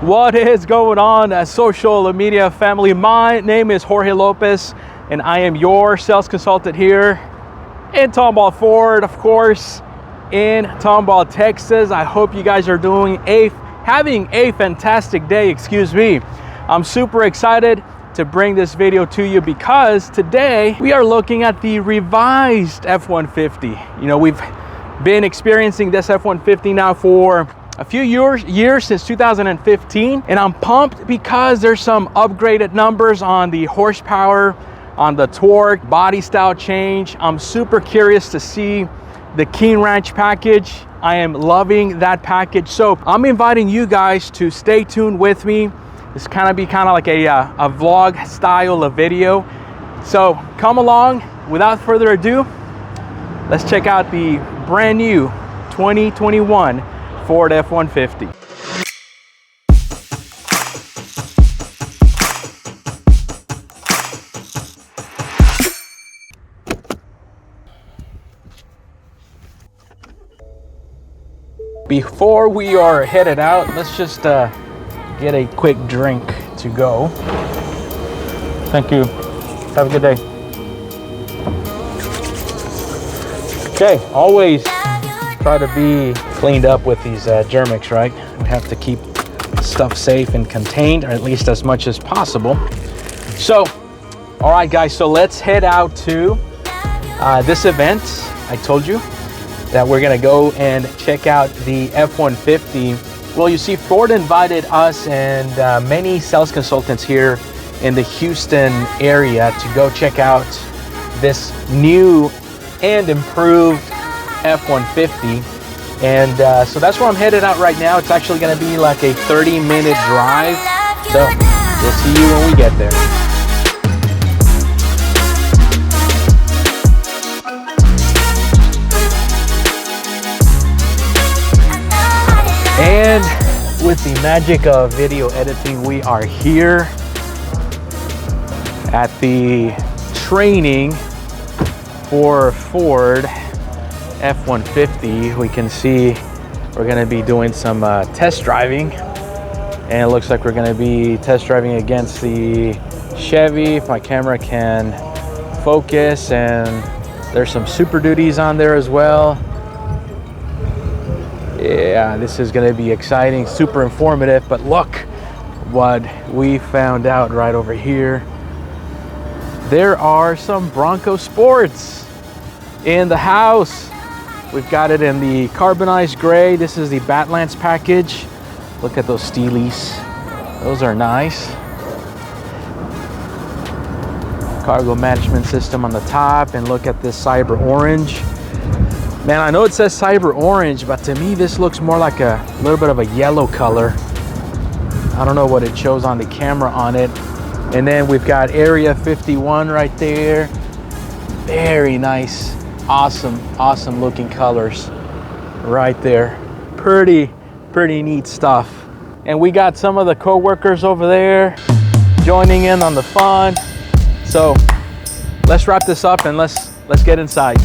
What is going on, social media family? My name is Jorge Lopez, and I am your sales consultant here in Tomball Ford, of course, in Tomball, Texas. I hope you guys are having a fantastic day. Excuse me. I'm super excited to bring this video to you because today we are looking at the revised F-150. You know, we've been experiencing this F-150 now for a few years since 2015, and I'm pumped because there's some upgraded numbers on the horsepower, on the torque, body style change. I'm super curious to see the King Ranch package. I am loving that package, so I'm inviting you guys to stay tuned with me. It's kind of like a vlog style of video, so come along. Without further ado, let's check out the brand new 2021 Ford F-150. Before we are headed out, let's just get a quick drink to go. Thank you. Have a good day. Okay, always try to be cleaned up with these Germix, right? We have to keep stuff safe and contained, or at least as much as possible. So, all right, guys, so let's head out to this event. I told you that we're gonna go and check out the F-150. Well, you see, Ford invited us and many sales consultants here in the Houston area to go check out this new and improved F-150, and so that's where I'm headed out right now. It's actually going to be like a 30-minute drive, so we'll see you when we get there. And with the magic of video editing, we are here at the training for Ford F-150. We can see we're going to be doing some test driving, and it looks like we're going to be test driving against the Chevy, if my camera can focus, and there's some Super Duties on there as well. Yeah, this is going to be exciting, super informative. But look what we found out right over here. There are some Bronco Sports in the house. We've got it in the carbonized gray. This is the Badlands package. Look at those Steelies. Those are nice. Cargo management system on the top, and look at this Cyber Orange. Man, I know it says Cyber Orange, but to me this looks more like a little bit of a yellow color. I don't know what it shows on the camera on it. And then we've got Area 51 right there. Very nice. Awesome looking colors right there. Pretty neat stuff. And we got some of the co-workers over there joining in on the fun. So let's wrap this up and let's get inside.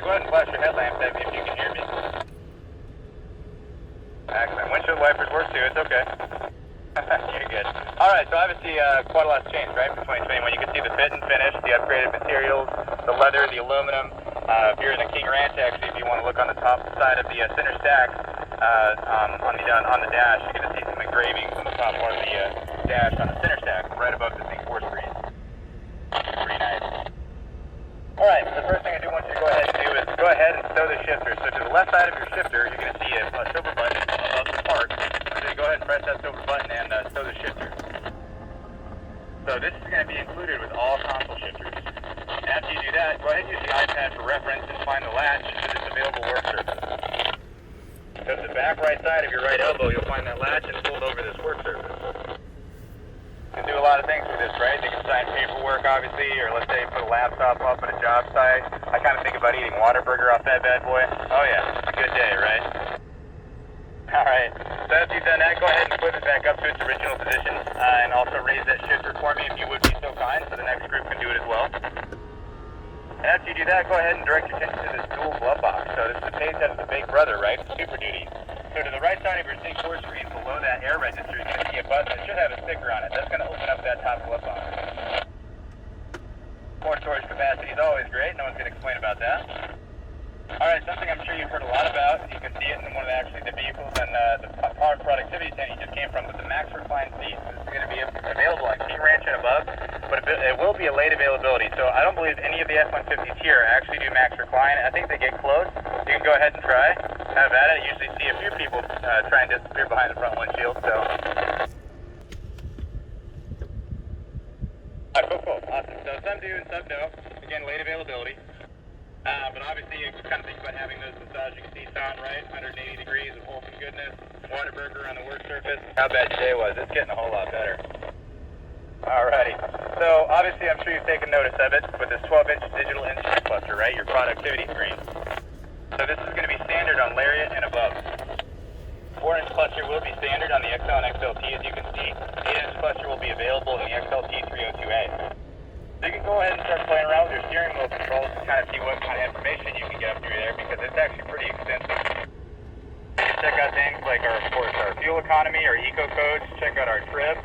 So go ahead and flash your headlamps if you can hear me. Excellent. Windshield wipers work too, it's okay. You're good. Alright, so obviously quite a lot's changed, right, from 2021. You can see the fit and finish, the upgraded materials, the leather, the aluminum. If you're in the King Ranch, actually, if you want to look on the top side of the center stack, on the dash, you're going to see some engravings on the top part of the dash on the center stack, right above the Sync 4 screen. Pretty nice. Alright, so the first thing I do want you to go ahead and do is go ahead and stow the shifter. So to the left side of your shifter, you're going to see a silver button above the park. So you go ahead and press that silver button and stow the shifter. So this is going to be included with all console shifters. After you do that, go ahead and use the iPad for reference and find the latch to this available work surface. So to the back right side of your right elbow, you'll find that latch and fold over this work surface. You can do a lot of things with this, right? You can sign paperwork, obviously, or let's say put a laptop up at a job site. I kind of think about eating Whataburger off that bad boy. Oh yeah, it's a good day, right? Alright, so after you've done that, go ahead and flip it back up to its original position, and also raise that shifter for me if you would be so kind, so the next group can do it as well. And after you do that, go ahead and direct your attention to this dual glove box. So this is the page that is the big brother, right? Super Duty. So to the right side of your Sync 4 screen, below that air register, you're going to see a button that should have a sticker on it. That's going to open up that top glove box. More storage capacity is always great. No one's going to complain about that. Alright, something I'm sure you've heard a lot about. You can see it in one of the vehicles and the Power Productivity tent you just came from with the Max Recline seats. This is going to be available on King Ranch and above, but it will be a late availability. So I don't believe any of the F-150s here actually do Max Recline. I think they get close. You can go ahead and try. Have at it. I usually see a few people try and disappear behind the front windshield. So. Alright, cool. Awesome. So some do and some don't. Again, late availability. But obviously you can kind of think about having those massaging seats on, right? 180 degrees of wholesome goodness. Whataburger on the work surface. How bad your day was. It's getting a whole lot better. Alrighty. So obviously I'm sure you've taken notice of it with this 12-inch digital instrument cluster, right? Your productivity screen. So this is going to be standard on Lariat and above. 4-inch cluster will be standard on the XL and XLT, as you can see. 8-inch cluster will be available in the XLT 302A. So you can go ahead and start playing around with your steering wheel controls to kind of see what kind of information you can get up through there, because it's actually pretty extensive. You can check out things like our fuel economy, our eco codes, check out our trip,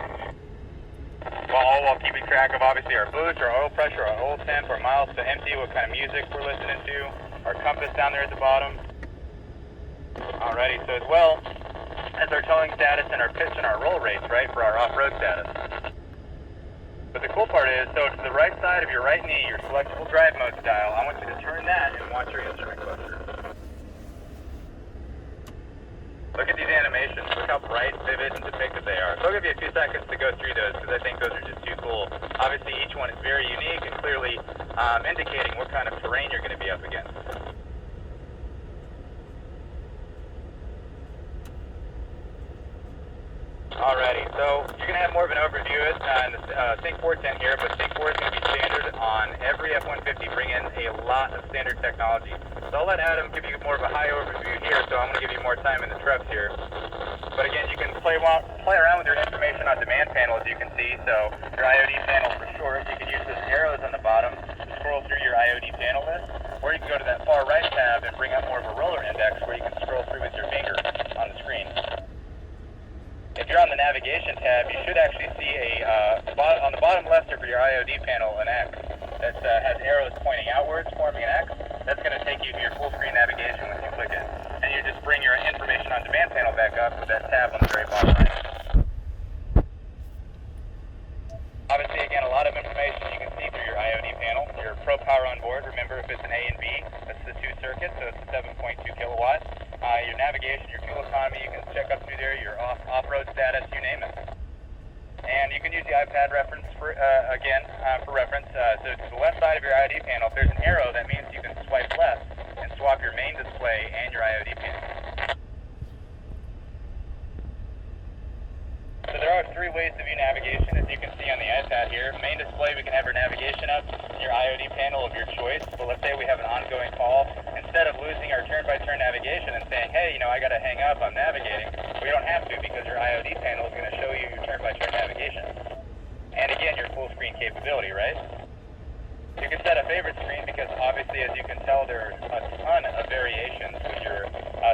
while keeping track of obviously our boost, our oil pressure, our oil temp, our miles to empty, what kind of music we're listening to, our compass down there at the bottom. Alrighty, so as well as our towing status and our pitch and our roll rates, right, for our off-road status. But the cool part is, so to the right side of your right knee, your selectable drive mode dial, I want you to turn that and watch your instrument cluster. Look at these animations. Look how bright, vivid, and depictive they are. So I'll give you a few seconds to go through those because I think those are just too cool. Obviously, each one is very unique and clearly indicating what kind of terrain you're going to be up against. Alrighty, so you're going to have more of an overview of it in the Sync 4 tent here, but Sync 4 is going to be standard on every F-150, bring in a lot of standard technology. So I'll let Adam give you more of a high overview here, so I'm going to give you more time in the trucks here. But again, you can play around with your information on demand panel, as you can see. So your IOD panel for short, you can use those arrows on the bottom to scroll through your IOD panel list, or you can go to that far right tab and bring up more of a roller index where you can scroll through with your finger on the screen. If you're on the navigation tab, you should actually see on the bottom left of your IOD panel an X that has arrows pointing outwards, forming an X. That's going to take you to your full screen navigation once you click it. And you just bring your information on demand panel back up with that tab on the very bottom right. Obviously, again, a lot of information you can see through your IOD panel. Your Pro Power on board, remember if it's an A and B, that's the 2 circuits, so it's 7.2 kilowatts. Your navigation, your fuel economy, you can check up through there, your off-road status, you name it. And you can use the iPad reference for reference. So to the left side of your IOD panel, if there's an arrow, that means you can swipe left and swap your main display and your IOD panel. So there are 3 ways to view navigation, as you can see on the iPad here. Main display, we can have our navigation up, your IOD panel of your choice. But let's say we have an ongoing call. Instead of losing our turn-by-turn navigation and saying, hey, I got to hang up, I'm navigating, we don't have to because your IOD panel is going to show you your turn-by-turn navigation. And again, your full screen capability, right? can tell there's a ton of variations with your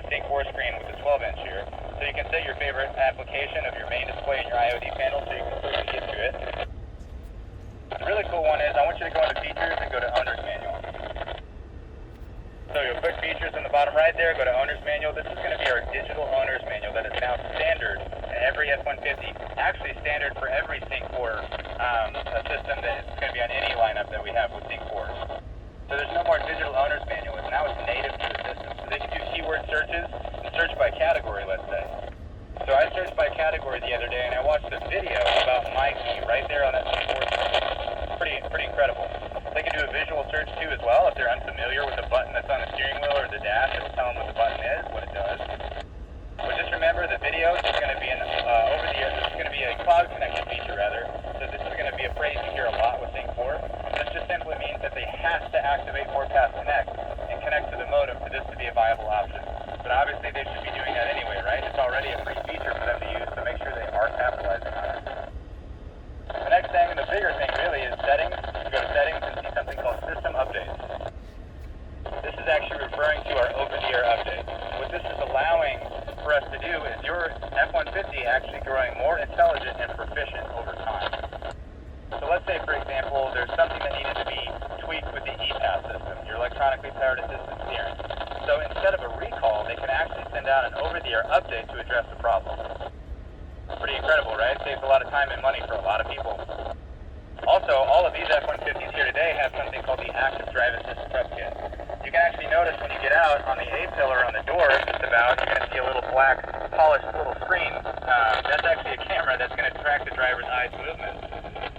Sync 4 screen with the 12-inch here. So you can set your favorite application of your main display and your IOD panel so you can quickly get to it. The really cool one is I want you to go into features and go to owner's manual. So your quick features in the bottom right there, go to owner's manual. This is going to be our digital owner's manual that is now standard in every F-150. Actually standard for every Sync 4 system that is going to be on any lineup that we have with Sync 4s. So there's no more digital owner's manual. Now it's native to the system. So they can do keyword searches and search by category, let's say. So I searched by category the other day and I watched a video about my key right there on that Sync 4 screen. Pretty incredible. They can do a visual search too as well. If they're unfamiliar with the button that's on the steering wheel or the dash, it'll tell them what the button is, what it does. But just remember, the video is going to be an over-the-air. This is going to be a cloud connection feature, rather. So this is going to be a phrase you hear a lot with Sync 4. This just simply means that they have to activate FordPass Connect and connect to the modem for this to be a viable option. But obviously, they should be doing that anyway, right? It's already a free feature for them to use, so make sure they are capitalizing on it. The next thing, and the bigger thing really, is settings. You go to settings and see something called system updates. This is actually referring to our over-the-air updates. What this is allowing for us to do is your F-150 actually growing more intelligent and proficient over time. So let's say, for example, there's something that needed to be tweaked with the EPAS system, your electronically powered assisted steering. So instead of a recall, they can actually send out an over-the-air update to address the problem. Pretty incredible, right? Saves a lot of time and money for a lot of people. Also, all of these F-150s here today have something called the Active Drive Assist Prep Kit. You can actually notice when you get out on the A-pillar on the door, just about, you're going to see a little black polished little screen. That's actually a camera that's going to track the driver's eyes movements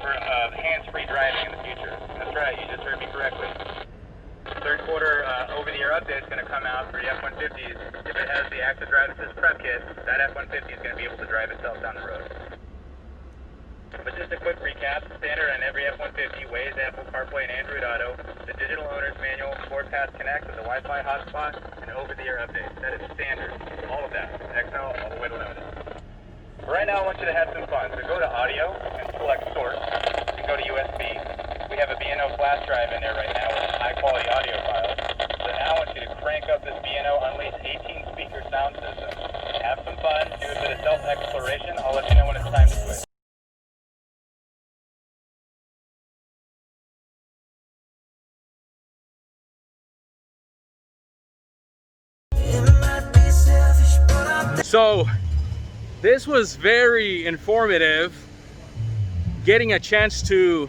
for hands-free driving in the future. That's right, you just heard me correctly. Third quarter over-the-air update is going to come out for the F-150s. If it has the Active Drive Assist Prep Kit, that F-150 is going to be able to drive itself down the road. But just a quick recap, standard on every F-150, Waze, Apple CarPlay, and Android Auto, the digital owner's manual, FordPass Connect with the Wi-Fi hotspot, and over-the-air updates. That is standard. All of that. XL, all the way to limited. Right now, I want you to have some fun. So go to Audio and select Source, and go to USB. We have a B&O flash drive in there right now with high-quality audio files. So now I want you to crank up this B&O Unleashed 18-speaker sound system. Have some fun, do a bit of self-exploration. I'll let you know when it's time to switch. So this was very informative, getting a chance to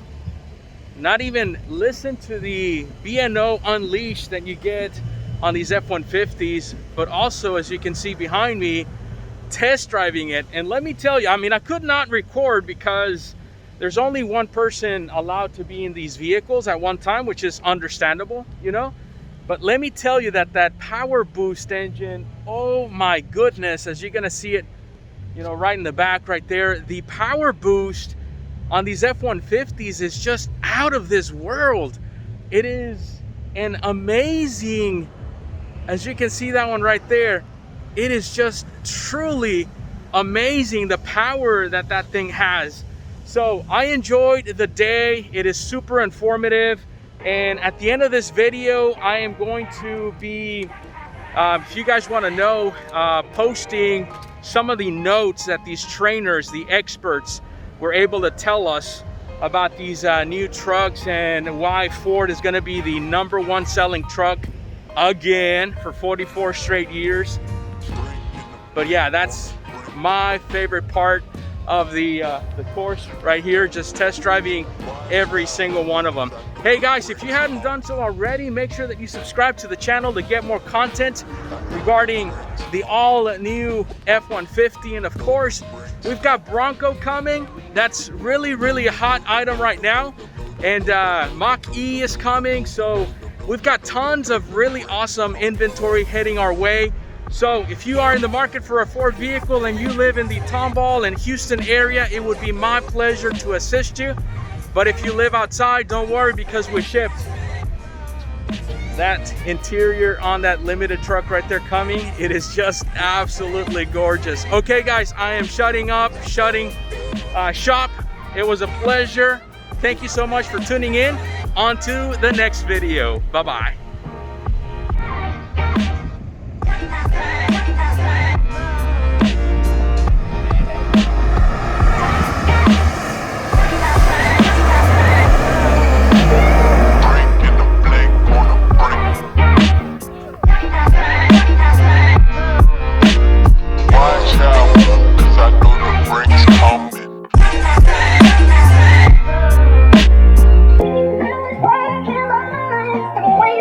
not even listen to the B&O Unleashed that you get on these F-150s, but also, as you can see behind me, test driving it. And let me tell you, I mean, I could not record because there's only one person allowed to be in these vehicles at one time, which is understandable, you know. But let me tell you that power boost engine, oh my goodness, as you're gonna see it, you know, right in the back right there, the power boost on these F-150s is just out of this world. It is an amazing, as you can see that one right there, it is just truly amazing the power that that thing has. So I enjoyed the day. It is super informative. And at the end of this video, I am going to be, if you guys want to know, posting some of the notes that these trainers, the experts, were able to tell us about these new trucks and why Ford is going to be the #1 selling truck again for 44 straight years. But yeah, that's my favorite part of the course right here, just test driving every single one of them. Hey guys, if you hadn't done so already, make sure that you subscribe to the channel to get more content regarding the all new F-150. And of course, we've got Bronco coming. That's really a hot item right now. And Mach-E is coming. So we've got tons of really awesome inventory heading our way. So if you are in the market for a Ford vehicle and you live in the Tomball and Houston area, it would be my pleasure to assist you. But if you live outside, don't worry, because we shipped that interior on that limited truck right there coming. It is just absolutely gorgeous. Okay guys, I am shutting shop. It was a pleasure. Thank you so much for tuning in. On to the next video. Bye-bye.